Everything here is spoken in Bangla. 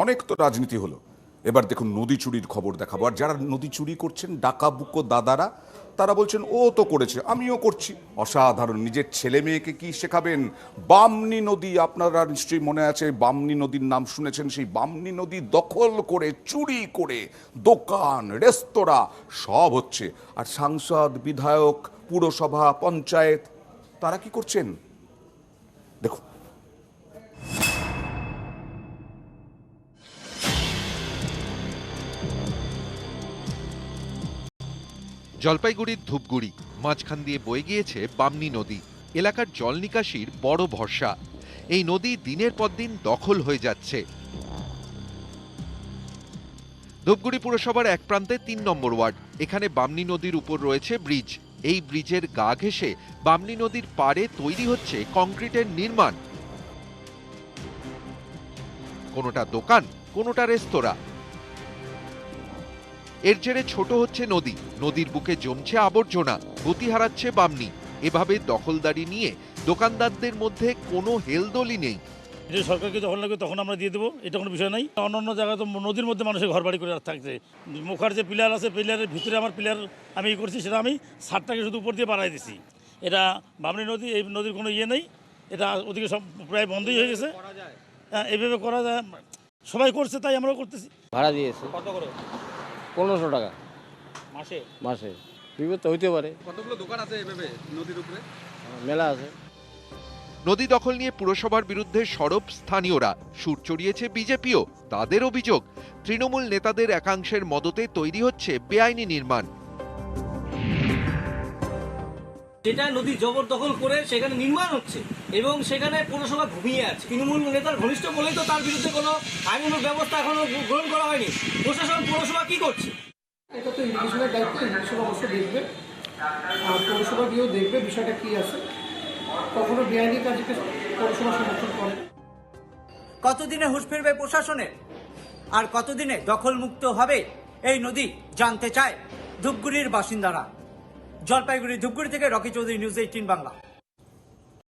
অনেক তো রাজনীতি হলো, এবার দেখুন নদী চুরির খবর দেখাবো। আর যারা নদী চুরি করছেন ডাকাবুকো দাদারা, তারা বলছেন ও তো করেছে আমিও করছি। অসাধারণ, নিজের ছেলে মেয়েকে কি শেখাবেন? বামনী নদী, আপনারা নিশ্চয়ই মনে আছে বামনী নদীর নাম শুনেছেন। সেই বামনী নদী দখল করে চুরি করে দোকান রেস্তোরাঁ সব হচ্ছে। আর সাংসদ, বিধায়ক, পুরসভা, পঞ্চায়েত তারা কি করছেন দেখুন। জলপাইগুড়ির ধূপগুড়ি মাঝখান দিয়ে বয়ে গিয়েছে বামনী নদী, এলাকার জল নিকাশির বড় ভরসা। এই নদী দিনের পর দিন দখল হয়ে যাচ্ছে। ধূপগুড়ি পুরসভার এক প্রান্তে ৩ নম্বর ওয়ার্ড, এখানে বামনী নদীর উপর রয়েছে ব্রিজ। এই ব্রিজের গা ঘেঁষে বামনী নদীর পাড়ে তৈরি হচ্ছে কংক্রিটের নির্মাণ। কোনোটা দোকান, কোনোটা রেস্তোরাঁ। এর জেরে ছোট হচ্ছে নদী, নদীর বুকে জমছে আবর্জনা, গতি হারাচ্ছে বামনী। এভাবে দখলদারি নিয়ে দোকানদারদের মধ্যে কোনো হেলদোলই নেই। এটা সরকারকে যখন লাগবে তখন আমরা দিয়ে দেবো, এটা কোনো বিষয় নাই। অন্য জায়গায় তো নদীর মধ্যে মানুষের ঘর বাড়ি করে থাকছে। মুখার যে পিলার আছে, পিলারের ভিতরে আমার পিলার আমি করছি, সেটা আমি ছাদটাকে শুধু উপর দিয়ে বাড়াই দিছি। এটা বামনী নদী, এই নদীর কোনো ইয়ে নেই। এটা ওদিকে সব প্রায় বন্ধই হয়ে গেছে। এইভাবে করা যায়, সবাই করছে তাই আমরাও করতেছি। ভাড়া দিয়েছে কত করে? 1500 টাকা মাসে? মাসে। বিপদ তো হইতে পারে, কতগুলো দোকান আছে এভাবে নদীর উপরে? মেলা আছে। নদী দখল নিয়ে পুরসভার বিরুদ্ধে সরব স্থানীয়রা, সুর চড়িয়েছে বিজেপিও। তাদের অভিযোগ, তৃণমূল নেতাদের একাংশের মদতে তৈরি হচ্ছে বেআইনি নির্মাণ। যেটা নদী জবরদখল করে সেখানে নির্মাণ হচ্ছে এবং সেখানে পৌরসভা ঘুমিয়ে আছে। তৃণমূল নেতার ঘনিষ্ঠ বলেই তো তার বিরুদ্ধে কোনো আইনানুগ ব্যবস্থা এখনো গ্রহণ করা হয়নি। প্রশাসন, পৌরসভা কি করছে? এটা তো ইরিগেশনের দায়িত্ব, ইরিগেশন অবশ্যই দেখবে, আর পৌরসভা গিয়েও দেখবে বিষয়টা কি আছে। কখনো বেআইনি কাজকে পৌরসভা সমর্থন করে। কতদিনে হুঁশ ফিরবে প্রশাসনের, আর কতদিনে দখল মুক্ত হবে এই নদী জানতে চায় ধূপগুড়ির বাসিন্দারা। জলপাইগুড়ি ধূপগুড়ি থেকে রকি চৌধুরী, নিউজ 18 বাংলা।